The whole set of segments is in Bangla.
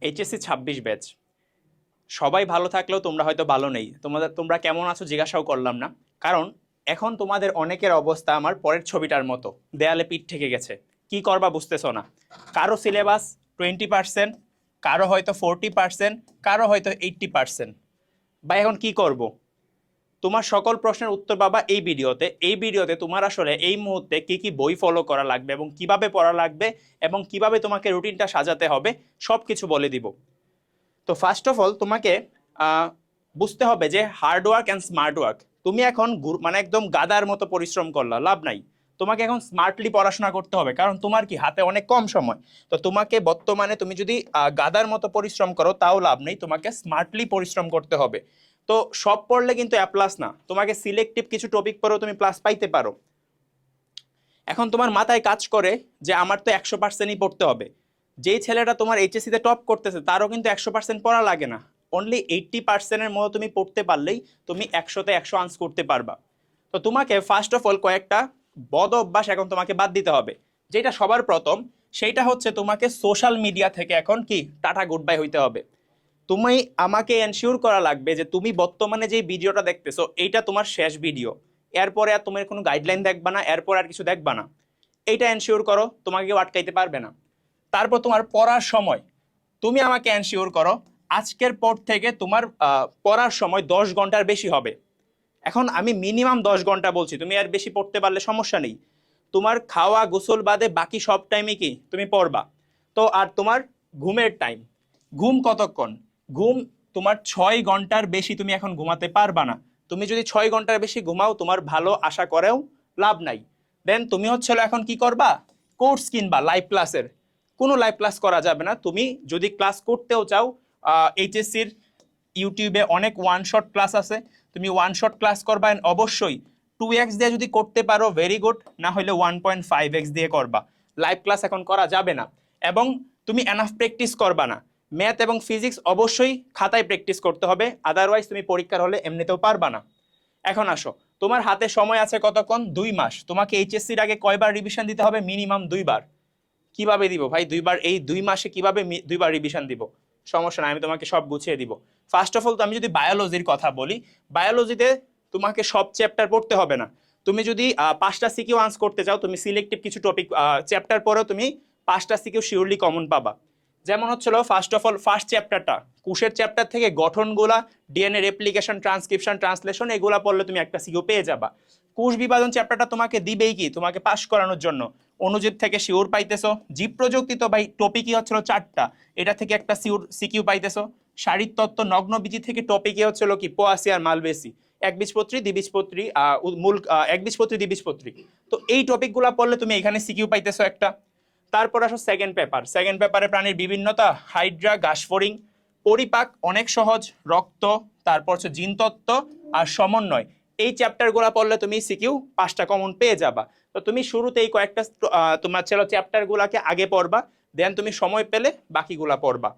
HSC 26 batch. সবাই ভালো থাকলেও তোমরা হয়তো ভালো নেই। তোমরা কেমন আছো জিজ্ঞাসাও করলাম না, কারণ এখন তোমাদের অনেকের অবস্থা আমার পরের ছবিটার মতো, দেয়ালে পিঠ থেকে গেছে। কি করবা বুঝতেছো না। কারো সিলেবাস 20%, কারো হয়তো 40%, কারো হয়তো 80%। বা এখন কি করব? তোমার সকল প্রশ্নের উত্তর পাবা এই ভিডিওতে তোমার আসলে এই মুহূর্তে কি কি বই ফলো করা লাগবে এবং কিভাবে পড়া লাগবে এবং কিভাবে তোমাকে রুটিনটা সাজাতে হবে সব কিছু বলে দিব। তো ফার্স্ট অফ অল তোমাকে বুঝতে হবে যে hard work and smart work. তুমি এখন মানে একদম গাদার মতো পরিশ্রম করলা, লাভ নাই। তোমাকে এখন স্মার্টলি পড়াশোনা করতে হবে, কারণ তোমার কি হাতে অনেক কম সময়। তো তোমাকে বর্তমানে তুমি যদি গাদার মতো পরিশ্রম করো তাও লাভ নেই, তোমাকে স্মার্টলি পরিশ্রম করতে হবে। তো সব পড়লে কিন্তু এ প্লাস না, তোমাকে সিলেক্টিভ কিছু টপিক পড়েও তুমি প্লাস পাইতে পারো। এখন তোমার মাথায় কাজ করে যে আমার তো 100%ই পড়তে হবে। যেই ছেলেটা তোমার এইচএসসিতে টপ করতেছে তারও কিন্তু 100% পড়া লাগে না। অনলি 80%-এর মতো তুমি পড়তে পারলেই তুমি 100-তে 100 আনস করতে পারবা। তো তোমাকে ফার্স্ট অফ অল কয়েকটা বদ অভ্যাস এখন তোমাকে বাদ দিতে হবে। যেটা সবার প্রথম, সেইটা হচ্ছে তোমাকে সোশ্যাল মিডিয়া থেকে এখন কি টাটা গুড বাই হইতে হবে। তুমি আমাকে এনশিওর করা লাগবে যে তুমি বর্তমানে যে ভিডিওটা দেখতেছো এইটা তোমার শেষ ভিডিও। এরপরে আর তোমার কোনো গাইডলাইন দেখবা না, এরপর আর কিছু দেখবা না। এইটা এনশিওর করো, তোমাকে কেউ আটকাইতে পারবে না। তারপর তোমার পড়ার সময় তুমি আমাকে এনশিওর করো আজকের পর থেকে তোমার পড়ার সময় 10 ঘন্টার বেশি হবে। এখন আমি মিনিমাম 10 ঘন্টা বলছি, তুমি আর বেশি পড়তে পারলে সমস্যা নেই। তোমার খাওয়া গোসল বাদে বাকি সব টাইমে কি তুমি পড়বা। তো আর তোমার ঘুমের টাইম, ঘুম কতক্ষণ? ঘুম তোমার 6 ঘন্টার বেশি তুমি এখন ঘুমাতে পারবা না। তুমি যদি 6 ঘন্টার বেশি ঘুমাও তোমার ভালো আশা করেও লাভ নাই। দেন তুমি হচ্ছিল এখন কি করবা, কোর্স কিনবা লাইভ ক্লাসের। কোনো লাইভ ক্লাস করা যাবে না। তুমি যদি ক্লাস করতেও চাও, এইচএসসির ইউটিউবে অনেক ওয়ান শট ক্লাস আছে, তুমি ওয়ান শট ক্লাস করবা। অবশ্যই 2x দিয়ে যদি করতে পারো ভেরি গুড, না হলে 1.5x দিয়ে করবা। লাইভ ক্লাস এখন করা যাবে না। এবং তুমি এনাফ প্র্যাকটিস করবা না। ম্যাথ এবং ফিজিক্স অবশ্যই খাতায় প্র্যাকটিস করতে হবে, আদারওয়াইজ তুমি পরীক্ষার হলে এমনিতেও পারবা না। এখন আসো, তোমার হাতে সময় আছে কতক্ষণ? 2 মাস। তোমাকে এইচএসসির আগে কয়বার রিভিশন দিতে হবে? মিনিমাম 2বার। কিভাবে দিব ভাই 2বার? এই 2 মাসে কিভাবে 2বার রিভিশন দিব? সমস্যা নাই, আমি তোমাকে সব গুছিয়ে দিব। ফার্স্ট অফ অল তো আমি যদি বায়োলজির কথা বলি, বায়োলজিতে তোমাকে সব চ্যাপ্টার পড়তে হবে না। তুমি যদি 5টা সিকিউ আনসার করতে চাও, তুমি সিলেক্টিভ কিছু টপিক চ্যাপ্টার পরেও তুমি 5টা সিকিউ শিওরলি কমন পাবা। যেমন হচ্ছিল ফার্স্ট অফ অল ফার্স্ট চ্যাপ্টারটা, কোষের চ্যাপ্টার থেকে গঠনগুলা, ডিএনএ রেপ্লিকেশন, ট্রান্সক্রিপশন, ট্রান্সলেশন, এগুলা পড়লে তুমি একটা সিকিউ পেয়ে যাবা। কোষ বিভাজন চ্যাপ্টারটা তোমাকে দিবেই কি তোমাকে পাস করানোর জন্য। অণুজীব থেকে শিওর পাইতেছো। জীব প্রযুক্তি তো ভাই টপিকই হচ্ছিল 4টা, এটা থেকে একটা সিকিউ পাইতেছো। শারীরতত্ত্ব নগ্নবীজি থেকে টপিকই হচ্ছিল কি পোয়াসি আর মালবেসি, একবীজপত্রী দ্বিবীজপত্রী, মূল একবীজপত্রী দ্বিবীজপত্রী। তো এই টপিকগুলো পড়লে তুমি এখানে সিকিউ পাইতেছো একটা। তারপর আসো সেকেন্ড পেপার। সেকেন্ড পেপারে প্রাণীর বিভিন্নতা, হাইড্রা, ঘাসফড়িং, পরিপাক অনেক সহজ, রক্ত, তারপর হচ্ছে জিনতত্ত্ব আর সমন্বয়। এই চ্যাপ্টারগুলো পড়লে তুমি সিকিউ 5টা কমন পেয়ে যাবা। তো তুমি শুরুতেই কয়েকটা তোমার ছিল চ্যাপ্টারগুলোকে আগে পড়বা, দেন তুমি সময় পেলে বাকিগুলা পড়বা।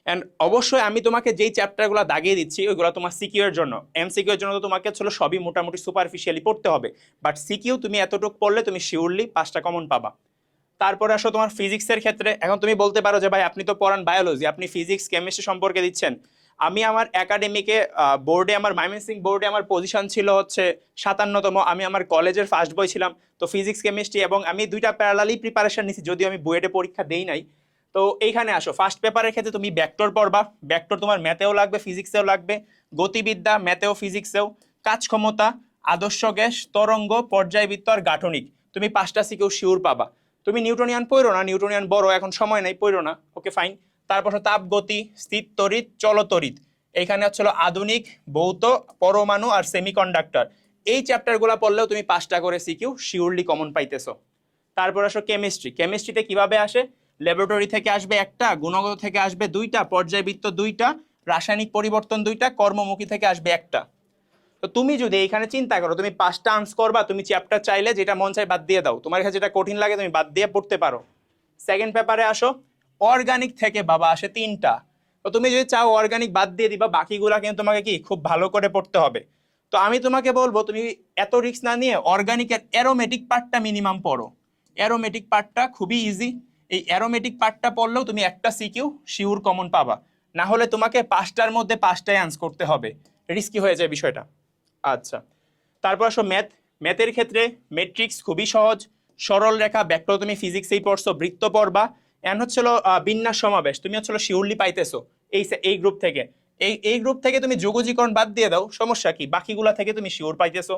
অ্যান্ড অবশ্যই আমি তোমাকে যেই চ্যাপ্টারগুলো দাগিয়ে দিচ্ছি ওইগুলো তোমার সিকিউ এর জন্য। এমসিকিউ এর জন্য তো তোমাকে ছিল সবই মোটামুটি সুপারফিশিয়ালি পড়তে হবে, বাট সিকিউ তুমি এতটুকু পড়লে তুমি শিওরলি 5টা কমন পাবা। তারপরে আসো তোমার ফিজিক্সের ক্ষেত্রে। এখন তুমি বলতে পারো যে ভাই আপনি তো পড়ান বায়োলজি, আপনি ফিজিক্স কেমিস্ট্রি সম্পর্কে দিচ্ছেন। আমি আমার একাডেমিকে বোর্ডে, আমার ময়মনসিংহ বোর্ডে আমার পজিশন ছিল হচ্ছে 57তম। আমি আমার কলেজের ফার্স্ট বয় ছিলাম। তো ফিজিক্স কেমিস্ট্রি এবং আমি দুইটা প্যারালালি প্রিপারেশন নিছি, যদিও আমি বুয়েটে পরীক্ষা দেই নাই। তো এইখানে আসো, ফার্স্ট পেপারের ক্ষেত্রে তুমি ভেক্টর পড়বা। ভেক্টর তোমার ম্যাথেও লাগবে, ফিজিক্সেও লাগবে। গতিবিদ্যা ম্যাথেও ফিজিক্সেও। কাজ ক্ষমতা, আদর্শ গ্যাস, তরঙ্গ, পর্যায়বৃত্ত আর গাঠনিক, তুমি 5টা সিকিউ শিওর পাবা। তুমি নিউটনিয়ান পড়ো না, নিউটনিয়ান বড়, এখন সময় নাই, পড়ো না, ওকে ফাইন। তারপর তাপগতি, স্থির তড়িৎ, চলতড়িৎ, এইখানে হচ্ছিল আধুনিক, ভৌত, পরমাণু আর সেমিকন্ডাক্টর। এই চ্যাপ্টারগুলো পড়লেও তুমি 5টা করে সিকিউ শিওরলি কমন পাইতেছো। তারপর আসো কেমিস্ট্রি। কেমিস্ট্রিতে কিভাবে আসে? ল্যাবরেটরি থেকে আসবে একটা, গুণগত থেকে আসবে 2টা, পর্যায়বৃত্ত 2টা, রাসায়নিক পরিবর্তন 2টা, কর্মমুখী থেকে আসবে একটা। তো তুমি যদি এখানে চিন্তা করো তুমি 5টা আনসার করবা, তুমি চ্যাপ্টার চাইলে যেটা মন চাই বাদ দিয়ে দাও, তোমার কাছে যেটা কঠিন লাগে তুমি বাদ দিয়ে পড়তে পারো। সেকেন্ড পেপারে আসো, অর্গানিক থেকে বাবা আসে 3টা। তো তুমি যদি চাও অর্গানিক বাদ দিয়ে দিবা, বাকিগুলা কিন্তু তোমাকে কি খুব ভালো করে পড়তে হবে। তো আমি তোমাকে বলবো তুমি এত রিস্ক না নিয়ে অর্গানিকের অ্যারোমেটিক পার্টটা মিনিমাম পড়ো। অ্যারোমেটিক পার্টটা খুবই ইজি। এই অ্যারোমেটিক পার্টটা পড়লেও তুমি একটা সিকিউ শিওর কমন পাবা, না হলে তোমাকে 5টার মধ্যে 5টাই আনসার করতে হবে, রিস্কি হয়ে যায় বিষয়টা। আচ্ছা, তারপর আসো ম্যাথ। ম্যাথের ক্ষেত্রে ম্যাট্রিক্স খুবই সহজ, সরল রেখা ব্যাকটেও তুমি ফিজিক্সেই পড়ছো, বৃত্ত পড়বা, এন্ড হচ্ছিল বিন্যাস সমাবেশ তুমি হচ্ছিল শিওরলি পাইতেছো এই গ্রুপ থেকে। এই গ্রুপ থেকে তুমি যোগজীকরণ বাদ দিয়ে দাও, সমস্যা কি, বাকিগুলা থেকে তুমি শিওর পাইতেছো।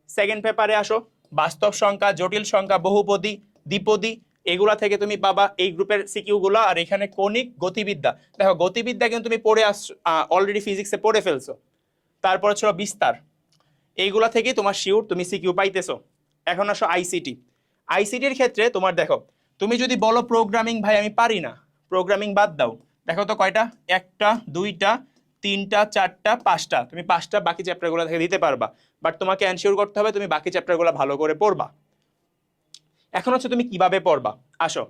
সেকেন্ড পেপারে আসো, বাস্তব সংখ্যা, জটিল সংখ্যা, বহুপদী, দ্বিপদী, এগুলা থেকে তুমি পাবা এই গ্রুপের সিকিউ গুলা। আর এখানে কণিক, গতিবিদ্যা, দেখো গতিবিদ্যা কিন্তু তুমি পড়ে আস, অলরেডি ফিজিক্সে পড়ে ফেলছো। তারপরে ছিল বিস্তার, এইগুলা থেকে তোমার শিওর তুমি সিকিউ পাইতেছো। এখন আসো আইসিটি। আইসিটির ক্ষেত্রে তোমার দেখো, তুমি যদি বলো প্রোগ্রামিং ভাই আমি পারি না, প্রোগ্রামিং বাদ দাও, দেখো তো কয়টা, 1টা 2টা 3টা 4টা 5টা, তুমি 5টা বাকি চ্যাপ্টারগুলো থেকে দিতে পারবা, বাট তোমাকে এনশিওর করতে হবে তুমি বাকি চ্যাপ্টারগুলো ভালো করে পড়বা। এখন হচ্ছে তুমি কিভাবে পড়বা, আসো,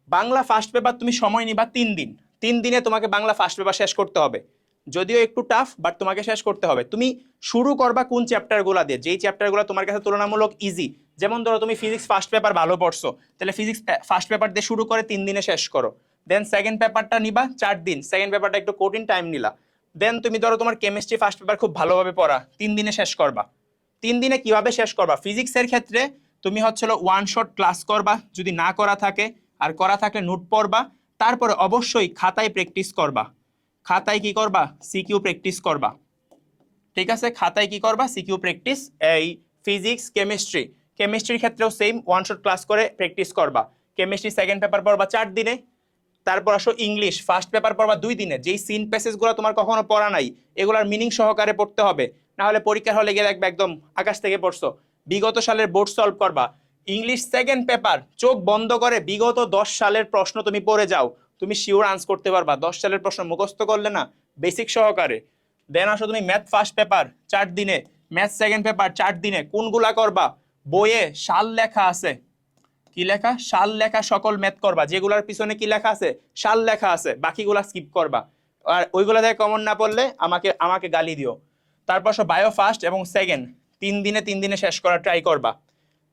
বাংলা ফার্স্ট পেপার তুমি সময় নিবা 3 দিন। 3 দিনে তোমাকে বাংলা ফার্স্ট পেপার শেষ করতে হবে, যদিও একটু টাফ বাট তোমাকে শেষ করতে হবে। তুমি শুরু করবা কোন চ্যাপ্টারগুলো দিয়ে, যেই চ্যাপ্টারগুলো তোমার কাছে তুলনামূলক ইজি। যেমন ধরো তুমি ফিজিক্স ফার্স্ট পেপার ভালো পড়ছো, তাহলে ফিজিক্স ফার্স্ট পেপার দিয়ে শুরু করে 3 দিনে শেষ করো। দেন সেকেন্ড পেপারটা নিবা 4 দিন, সেকেন্ড পেপারটা একটু কঠিন টাইম নিলা। দেন তুমি ধরো তোমার কেমিস্ট্রি ফার্স্ট পেপার খুব ভালোভাবে পড়া, 3 দিনে শেষ করবা। 3 দিনে কিভাবে শেষ করবা, ফিজিক্সের ক্ষেত্রে তুমি হচ্ছিল ওয়ান শট ক্লাস করবা, যদি না করা থাকে, আর করা থাকলে নোট পড়বা। তারপরে অবশ্যই খাতায় প্র্যাকটিস করবা, খাতায় কি করবা, সিকিউ প্র্যাকটিস করবা, ঠিক আছে, খাতায় কি করবা, সিকিউ প্র্যাকটিস। এই ফিজিক্স কেমিস্ট্রি, কেমিস্ট্রির ক্ষেত্রেও সেম ওয়ান শট ক্লাস করে প্র্যাকটিস করবা। কেমিস্ট্রি সেকেন্ড পেপার পড়বা 4 দিনে। তারপর আসো ইংলিশ ফার্স্ট পেপার পড়বা 2 দিনে। যেই সিন প্যাসেজগুলো তোমার কখনো পড়া নাই এগুলোর মিনিং সহকারে পড়তে হবে, না হলে পরীক্ষার হলে গিয়ে দেখবে একদম আকাশ থেকে পড়ছো। বিগত সালের বোর্ড সলভ করবা। ইংলিশ সেকেন্ড পেপার চোখ বন্ধ করে বিগত 10 সালের প্রশ্ন তুমি পড়ে যাও, তুমি শিওর আনসার করতে পারবা। 10 সালের প্রশ্ন মুখস্থ করলে না, বেসিক সহকারে। দেন আসো তুমি ম্যাথ ফার্স্ট পেপার 4 দিনে, ম্যাথ সেকেন্ড পেপার 4 দিনে। কোনগুলা করবা, বইয়ে সাল লেখা আছে, কি লেখা, সাল লেখা সকল ম্যাথ করবা, যেগুলার পিছনে কি লেখা আছে, সাল লেখা আছে, বাকিগুলা স্কিপ করবা। আর ওইগুলা থেকে কমন না পড়লে আমাকে আমাকে গালি দিও। তারপর সব বায়ো ফার্স্ট এবং সেকেন্ড 3 দিনে শেষ করা ট্রাই করবা।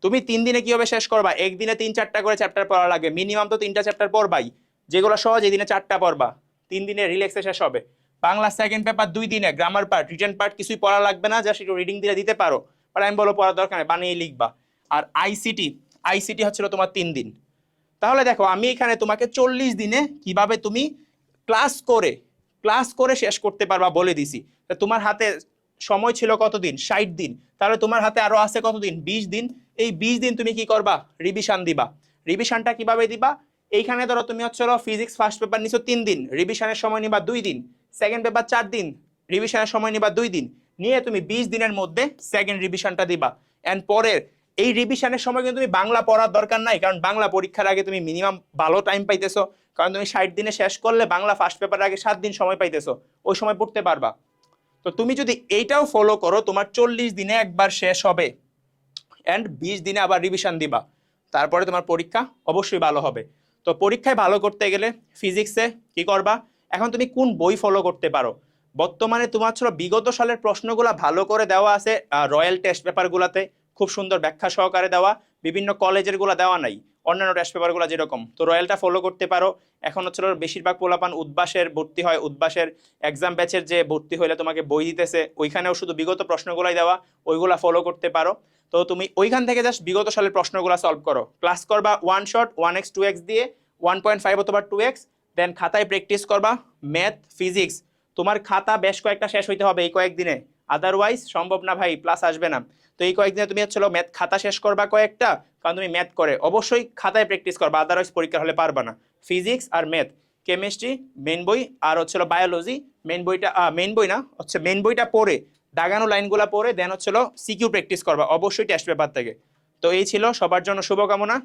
তুমি 3 দিনে কিভাবে শেষ করবা, একদিনে 3-4টা করে চ্যাপ্টার পড়া লাগবে, মিনিমাম তো 3টা চ্যাপ্টার পড়বাই, যেগুলো সহজ এই দিনে 4টা পড়বা, 3 দিনে রিল্যাক্সে শেষ হবে। বাংলা সেকেন্ড পেপার 2 দিনে, গ্রামার পার্ট রিটেন পার্ট কিছুই পড়া লাগবে না, জাস্ট একটু রিডিং দিলে দিতে পারো, আর আমি বলো পড়ার দরকার নেই, বানিয়ে লিখবা। আর আইসিটি, আইসিটি হচ্ছিল তোমার 3 দিন। তাহলে দেখো আমি এখানে তোমাকে 40 দিনে কিভাবে তুমি ক্লাস করে শেষ করতে পারবা বলে দিছি। তোমার হাতে সময় ছিল কতদিন, 60 দিন, তাহলে তোমার হাতে আরো আছে কতদিন, 20 দিন। এই 20 দিন তুমি কি করবা, রিভিশন দিবা। রিভিশনটা কিভাবে দিবা, এইখানে ধরো তুমি হচ্ছে ফিজিক্স ফার্স্ট পেপার নিছো 3 দিন, রিভিশনের সময় নিবা 2 দিন, সেকেন্ড পেপার 4 দিন, রিভিশনের সময় নিবা 2 দিন, নিয়ে তুমি 20 দিনের মধ্যে সেকেন্ড রিভিশনটা দিবা। এন্ড পরের এই রিভিশনের সময় কিন্তু তুমি বাংলা পড়ার দরকার নাই, কারণ বাংলা পরীক্ষার আগে তুমি মিনিমাম ভালো টাইম পাইতেছো, কারণ তুমি 60 দিনে শেষ করলে বাংলা ফার্স্ট পেপারের আগে 7 দিন সময় পাইতেছো, ওই সময় পড়তে পারবা। তো তুমি যদি এইটাও ফলো করো, তোমার 40 দিনে একবার শেষ হবে, এন্ড 20 দিনে আবার রিভিশন দিবা, তারপরে তোমার পরীক্ষা অবশ্যই ভালো হবে। তো পরীক্ষায় ভালো করতে গেলে ফিজিক্সে কি করবা, এখন তুমি কোন বই ফলো করতে পারো, বর্তমানে তোমার ছিল বিগত সালের প্রশ্নগুলা ভালো করে দেওয়া আছে রয়্যাল টেস্ট পেপারগুলাতে, খুব সুন্দর ব্যাখ্যা সহকারে দেওয়া, বিভিন্ন কলেজের গুলা দেওয়া নাই, অন্যান্য টেস্ট পেপারগুলো যেরকম, তো রয়্যালটা ফলো করতে পারো। এখন হচ্ছে বেশিরভাগ পোলাপান উদ্বাসের ভর্তি হয়, উদ্বাসের এক্সাম ব্যাচের যে ভর্তি হইলে তোমাকে বই দিতেছে, ওইখানেও শুধু বিগত প্রশ্নগুলাই দেওয়া, ওইগুলা ফলো করতে পারো। তো তুমি ওইখান থেকে জাস্ট বিগত সালের প্রশ্নগুলো সলভ করো, ক্লাস করবা ওয়ান শট 1x 2x দিয়ে, 1.5 অথবা 2x, দেন খাতায় প্র্যাকটিস করবা ম্যাথ ফিজিক্স। তোমার খাতা বেশ কয়েকটা শেষ হইতে হবে এই কয়েকদিনে, আদারওয়াইজ সম্ভব না ভাই, প্লাস আসবে না। তো এই কয়েকদিনে তুমি হচ্ছিল ম্যাথ খাতা শেষ করবা কয়েকটা, কারণ তুমি ম্যাথ করে অবশ্যই খাতায় প্র্যাকটিস করবা, আদারওয়াইজ পরীক্ষা হলে পারবা না। ফিজিক্স আর ম্যাথ, কেমিস্ট্রি মেন বই, আর হচ্ছিল বায়োলজি মেন বইটা, মেন বই না হচ্ছে মেন বইটা পড়ে দাগানো লাইনগুলা পড়ে, দেন হচ্ছিল সিকিউ প্র্যাকটিস করবা অবশ্যই টেস্ট পেপার থেকে। তো এই ছিল, সবার জন্য শুভকামনা,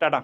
টাটা।